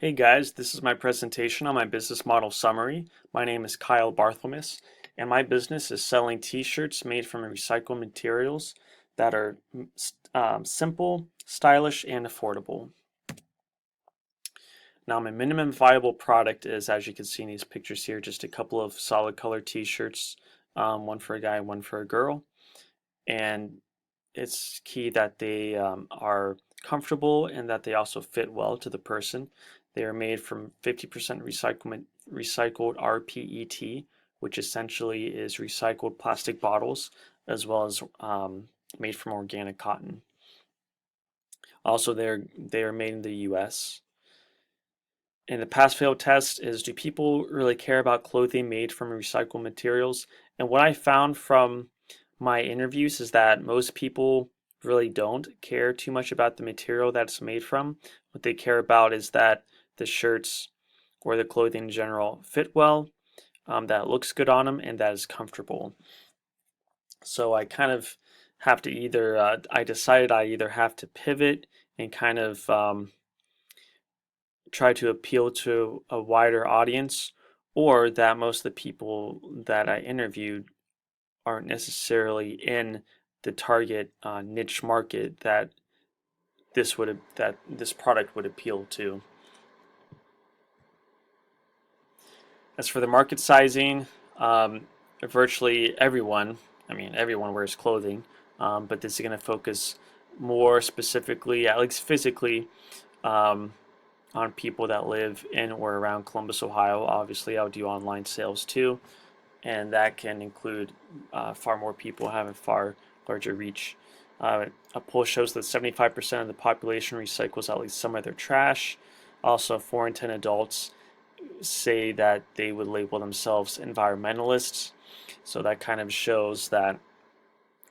Hey guys, this is my presentation on my business model summary. My name is Kyle Barthelmess, and my business is selling t-shirts made from recycled materials that are simple, stylish, and affordable. Now, my minimum viable product is, as you can see in these pictures here, just a couple of solid color t-shirts, one for a guy, one for a girl. And it's key that they are comfortable and that they also fit well to the person. They are made from 50% recycled rPET, which essentially is recycled plastic bottles, as well as made from organic cotton. Also, they are made in the U.S. And the pass-fail test is, do people really care about clothing made from recycled materials? And what I found from my interviews is that most people really don't care too much about the material that's made from. What they care about is that the shirts or the clothing in general fit well, that it looks good on them, and that is comfortable. So I kind of have to I decided I either have to pivot and kind of try to appeal to a wider audience, or that most of the people that I interviewed aren't necessarily in the target niche market that this product would appeal to. As for the market sizing, virtually everyone, I mean everyone wears clothing, but this is going to focus more specifically, at least physically, um, on people that live in or around Columbus, Ohio. Obviously, I'll do online sales too, and that can include far more people having far larger reach. A poll shows that 75% of the population recycles at least some of their trash. Also, 4 in 10 adults say that they would label themselves environmentalists. So that kind of shows that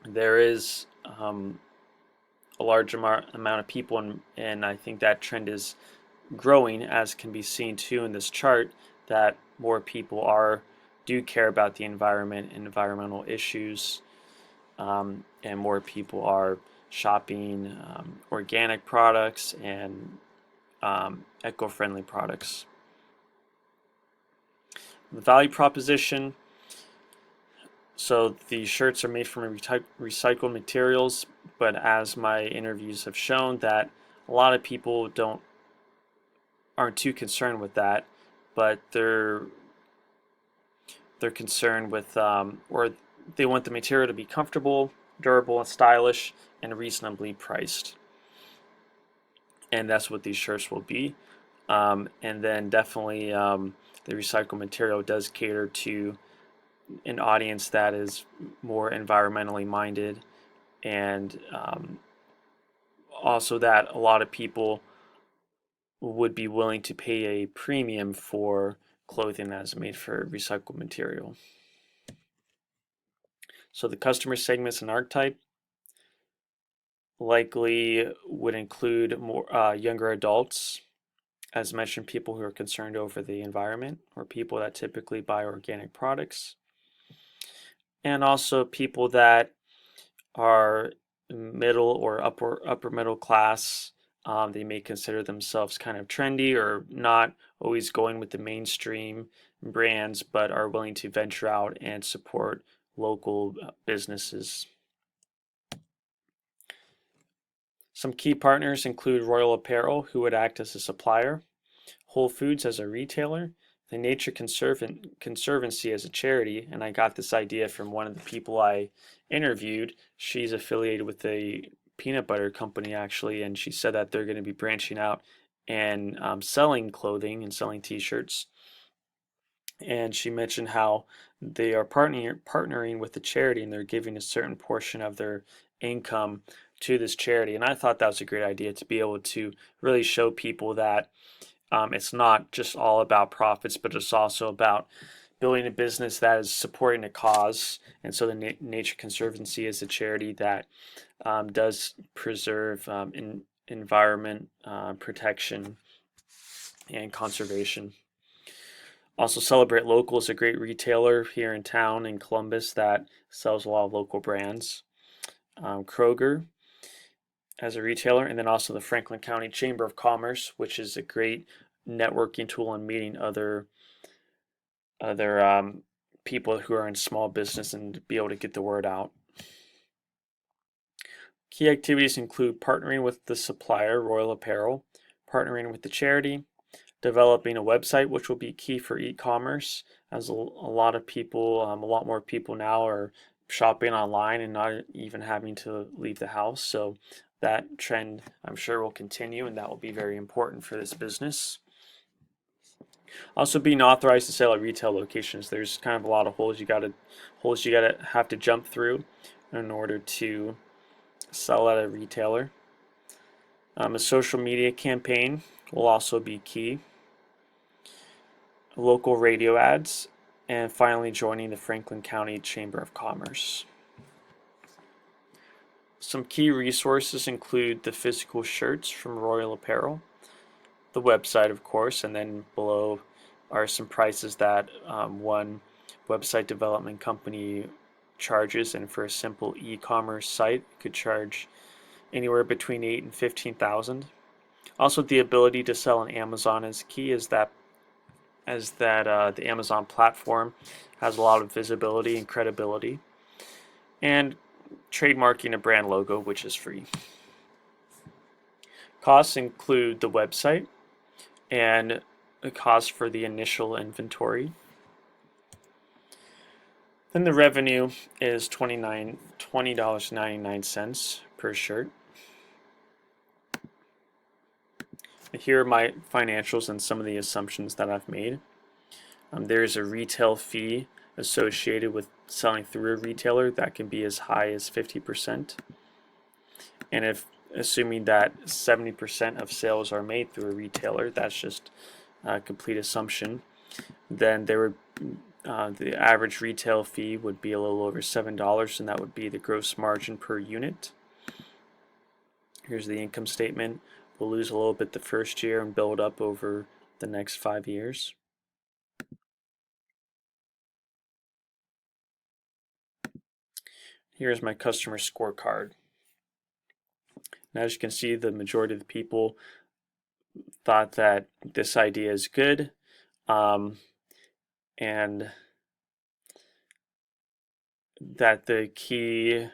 there is a large amount of people, and I think that trend is growing, as can be seen too in this chart, that more people do care about the environment and environmental issues, and more people are shopping organic products and eco-friendly products. The value proposition. So the shirts are made from recycled materials, but as my interviews have shown, that a lot of people aren't too concerned with that, but they're concerned with or they want the material to be comfortable, durable, and stylish, and reasonably priced. And that's what these shirts will be. And then definitely the recycled material does cater to an audience that is more environmentally minded, and also that a lot of people would be willing to pay a premium for clothing that is made for recycled material. So the customer segments and archetype likely would include more younger adults, as mentioned, people who are concerned over the environment, or people that typically buy organic products, and also people that are middle or upper middle class. They may consider themselves kind of trendy or not always going with the mainstream brands, but are willing to venture out and support local businesses. Some key partners include Royal Apparel, who would act as a supplier, Whole Foods as a retailer, the Nature Conservancy as a charity, and I got this idea from one of the people I interviewed. She's affiliated with a peanut butter company actually, and she said that they're going to be branching out and selling clothing and selling t-shirts. And she mentioned how they are partnering with the charity, and they're giving a certain portion of their income to this charity. And I thought that was a great idea, to be able to really show people that it's not just all about profits, but it's also about building a business that is supporting a cause. And so the Nature Conservancy is a charity that does preserve environment protection and conservation. Also, Celebrate Local is a great retailer here in town in Columbus that sells a lot of local brands. Kroger as a retailer, and then also the Franklin County Chamber of Commerce, which is a great networking tool and meeting other people who are in small business and be able to get the word out. Key activities include partnering with the supplier, Royal Apparel, partnering with the charity, developing a website, which will be key for e-commerce, as a lot of people, a lot more people now are shopping online and not even having to leave the house. So that trend, I'm sure, will continue, and that will be very important for this business. Also, being authorized to sell at retail locations. There's kind of a lot of holes you gotta have to jump through in order to sell at a retailer. A social media campaign will also be key. Local radio ads, and finally joining the Franklin County Chamber of Commerce. Some key resources include the physical shirts from Royal Apparel, the website, of course, and then below are some prices that one website development company charges, and for a simple e-commerce site, it could charge anywhere between $8,000 and $15,000. Also, the ability to sell on Amazon is key, as the Amazon platform has a lot of visibility and credibility, and trademarking a brand logo, which is free. Costs include the website and the cost for the initial inventory. Then the revenue is $20.99 per shirt. Here are my financials and some of the assumptions that I've made. There's a retail fee associated with selling through a retailer that can be as high as 50%. And if assuming that 70% of sales are made through a retailer, that's just a complete assumption, then the average retail fee would be a little over $7, and that would be the gross margin per unit. Here's the income statement. We'll lose a little bit the first year and build up over the next 5 years. Here's my customer scorecard. And as you can see, the majority of the people thought that this idea is good, and that the key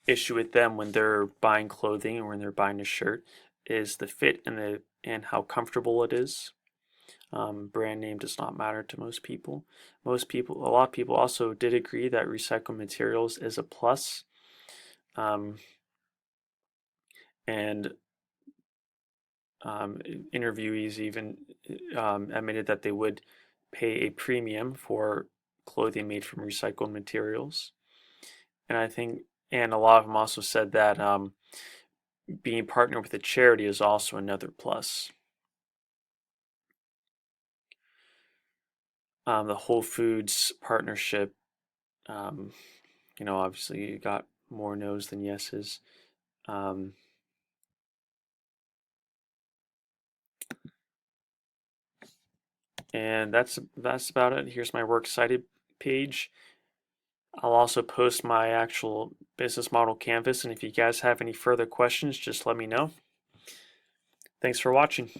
issue with them when they're buying clothing or when they're buying a shirt is the fit and how comfortable it is. Brand name does not matter to most people. A lot of people also did agree that recycled materials is a plus. And interviewees even admitted that they would pay a premium for clothing made from recycled materials. And a lot of them also said that being partnered with a charity is also another plus. The Whole Foods partnership, obviously you got more no's than yeses. And that's about it. Here's my works cited page. I'll also post my actual business model canvas, and if you guys have any further questions, just let me know. Thanks for watching.